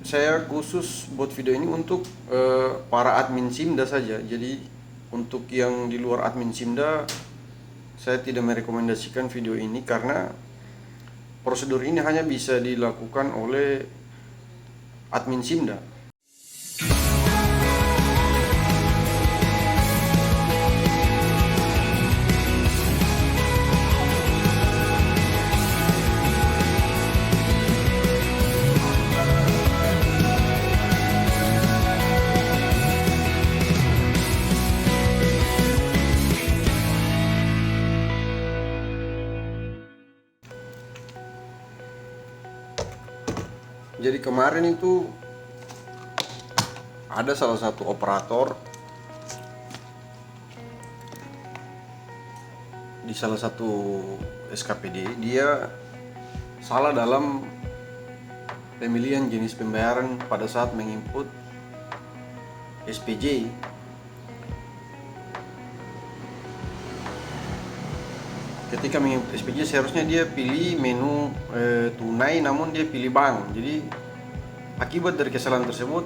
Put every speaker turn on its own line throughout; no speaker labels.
saya khusus buat video ini untuk para admin Simda saja. Jadi untuk yang di luar admin Simda, saya tidak merekomendasikan video ini karena prosedur ini hanya bisa dilakukan oleh admin Simda. Jadi kemarin itu ada salah satu operator di salah satu SKPD, dia salah dalam pemilihan jenis pembayaran pada saat menginput SPJ. Ketika menginput SPJ seharusnya dia pilih menu tunai, namun dia pilih bank. Jadi akibat dari kesalahan tersebut,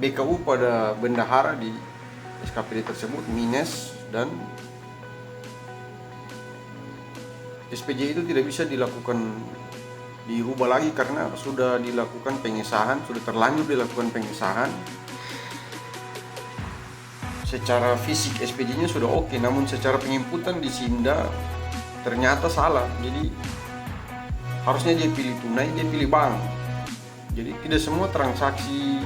BKU pada bendahara di SKPD tersebut minus, dan SPJ itu tidak bisa dirubah lagi karena sudah dilakukan pengesahan, sudah terlanjur dilakukan pengesahan. Secara fisik SPJ-nya sudah oke, namun secara penginputan di Simda ternyata salah. Jadi harusnya dia pilih tunai, dia pilih bank. Jadi tidak semua transaksi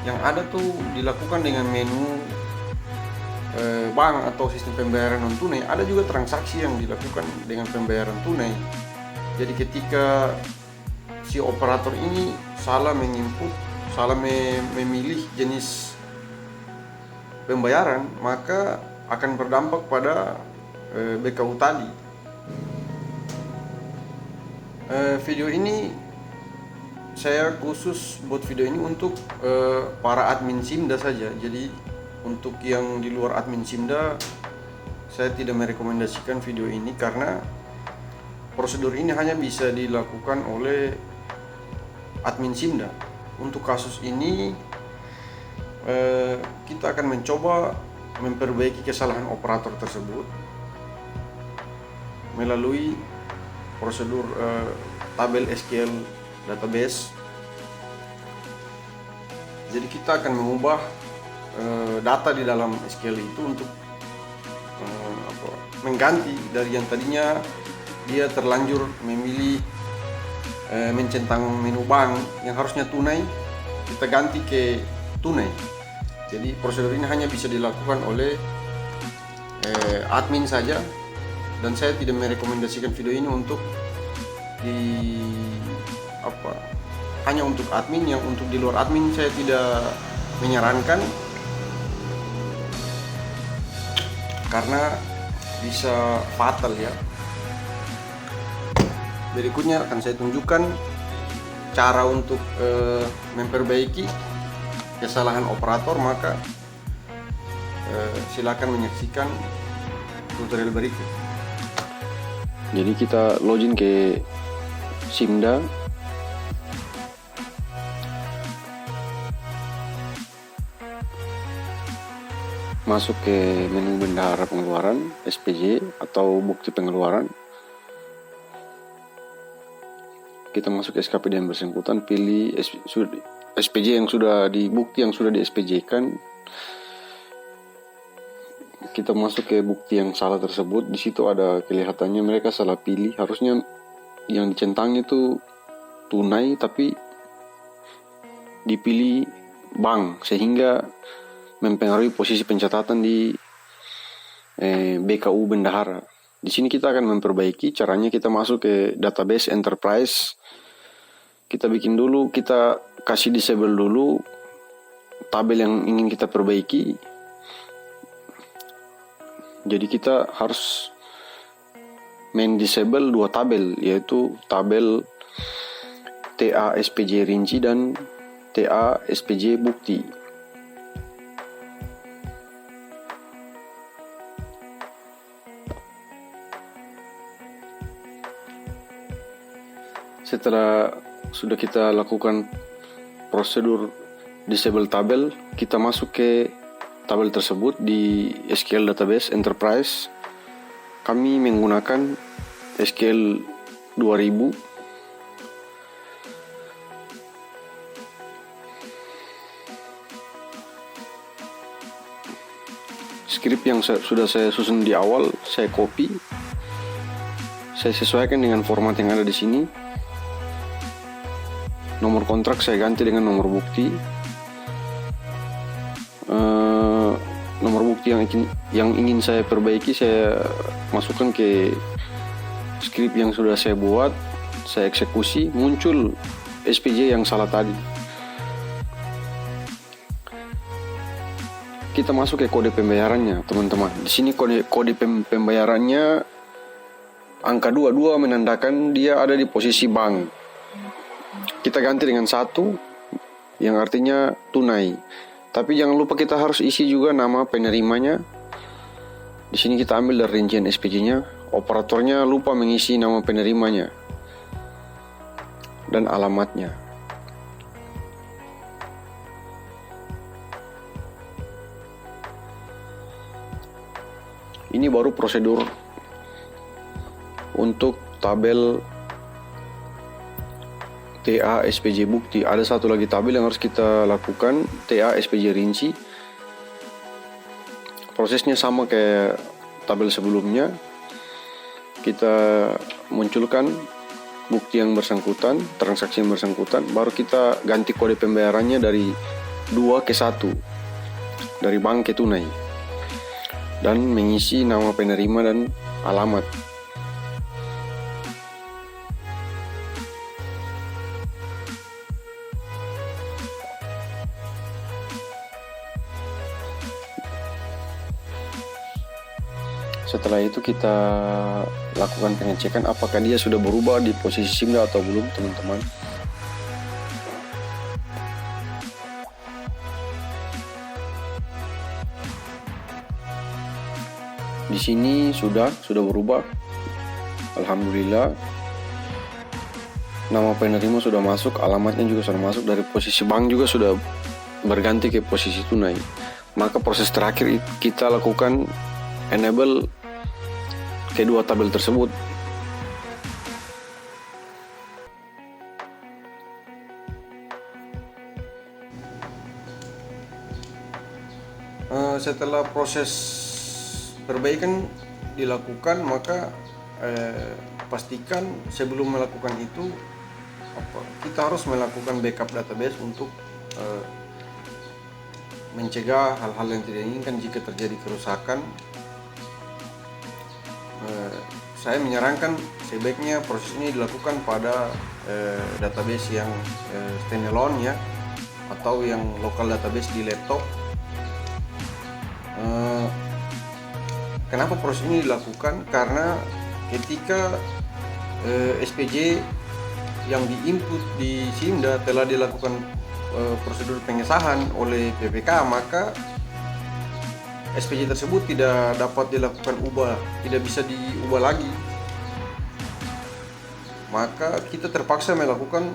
yang ada tuh dilakukan dengan menu bank atau sistem pembayaran non tunai. Ada juga transaksi yang dilakukan dengan pembayaran tunai. Jadi ketika si operator ini salah menginput, salah memilih jenis pembayaran, maka akan berdampak pada BKU tadi. Video ini saya khusus buat video ini untuk para admin Simda saja. Jadi untuk yang di luar admin Simda, saya tidak merekomendasikan video ini karena prosedur ini hanya bisa dilakukan oleh admin Simda. Untuk kasus ini kita akan mencoba memperbaiki kesalahan operator tersebut melalui prosedur tabel SQL database. Jadi kita akan mengubah data di dalam SQL itu untuk mengganti dari yang tadinya dia terlanjur memilih mencentang menu bank yang harusnya tunai, kita ganti ke tunai. Jadi prosedur ini hanya bisa dilakukan oleh admin saja, dan saya tidak merekomendasikan video ini untuk hanya untuk admin. Yang untuk di luar admin saya tidak menyarankan karena bisa fatal ya. Berikutnya akan saya tunjukkan cara untuk memperbaiki kesalahan operator, maka silakan menyaksikan tutorial berikut.
Jadi kita login ke Simda. Masuk ke menu bendahara pengeluaran SPJ atau bukti pengeluaran. Kita masuk ke SKPD yang bersangkutan, pilih SPJ yang sudah di bukti yang sudah di SPJ kan. Kita masuk ke bukti yang salah tersebut. Di situ ada kelihatannya mereka salah pilih. Harusnya yang dicentangnya itu tunai tapi dipilih bank, sehingga mempengaruhi posisi pencatatan di BKU bendahara. Di sini kita akan memperbaiki. Caranya kita masuk ke database enterprise. Kita bikin dulu, kita kasih disable dulu tabel yang ingin kita perbaiki. Jadi kita harus disable dua tabel, yaitu tabel TA SPJ rinci dan TA SPJ bukti. Setelah sudah kita lakukan prosedur disable tabel, kita masuk ke tabel tersebut di SQL Database Enterprise. Kami menggunakan SQL 2000. Skrip yang sudah saya susun di awal, saya copy, saya sesuaikan dengan format yang ada di sini. Nomor kontrak saya ganti dengan nomor bukti. Nomor bukti yang ingin saya perbaiki saya masukkan ke skrip yang sudah saya buat, saya eksekusi, muncul SPJ yang salah tadi. Kita masuk ke kode pembayarannya, teman-teman. Di sini kode pembayarannya angka 22 menandakan dia ada di posisi bank. Kita ganti dengan 1 yang artinya tunai. Tapi jangan lupa kita harus isi juga nama penerimanya. Di sini kita ambil dari rincian SPJ-nya. Operatornya lupa mengisi nama penerimanya dan alamatnya. Ini baru prosedur untuk tabel TA SPJ bukti. Ada satu lagi tabel yang harus kita lakukan, TA SPJ rinci. Prosesnya sama kayak tabel sebelumnya. Kita munculkan bukti yang bersangkutan, transaksi yang bersangkutan, baru kita ganti kode pembayarannya dari 2 ke 1, dari bank ke tunai, dan mengisi nama penerima dan alamat. Setelah itu kita lakukan pengecekan apakah dia sudah berubah di posisi SIMDA atau belum, teman-teman. Di sini sudah berubah. Alhamdulillah. Nama penerima sudah masuk, alamatnya juga sudah masuk, dari posisi bank juga sudah berganti ke posisi tunai. Maka proses terakhir kita lakukan enable kedua tabel tersebut.
Setelah proses perbaikan dilakukan, maka pastikan sebelum melakukan itu kita harus melakukan backup database untuk mencegah hal-hal yang tidak diinginkan jika terjadi kerusakan. Saya menyarankan sebaiknya proses ini dilakukan pada database yang standalone ya, atau yang local database di laptop. Kenapa proses ini dilakukan? Karena ketika SPJ yang diinput di SIMDA telah dilakukan prosedur pengesahan oleh PPK, maka SPJ tersebut tidak dapat dilakukan ubah, tidak bisa diubah lagi. Maka kita terpaksa melakukan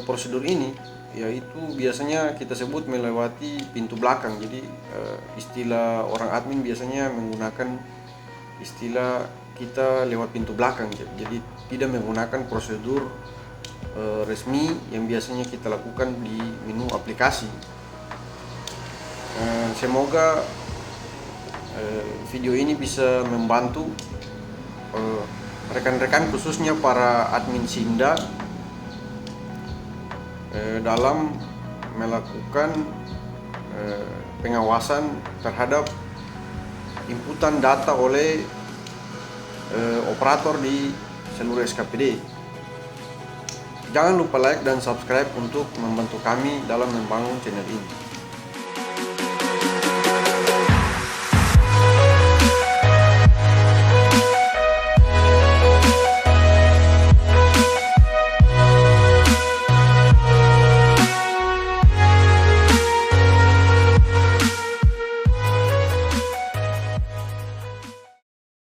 prosedur ini, yaitu biasanya kita sebut melewati pintu belakang. Jadi istilah orang admin biasanya menggunakan istilah kita lewat pintu belakang. Jadi tidak menggunakan prosedur resmi yang biasanya kita lakukan di menu aplikasi. Semoga video ini bisa membantu rekan-rekan, khususnya para admin SIMDA, dalam melakukan pengawasan terhadap inputan data oleh operator di seluruh SKPD. Jangan lupa like dan subscribe untuk membantu kami dalam membangun channel ini.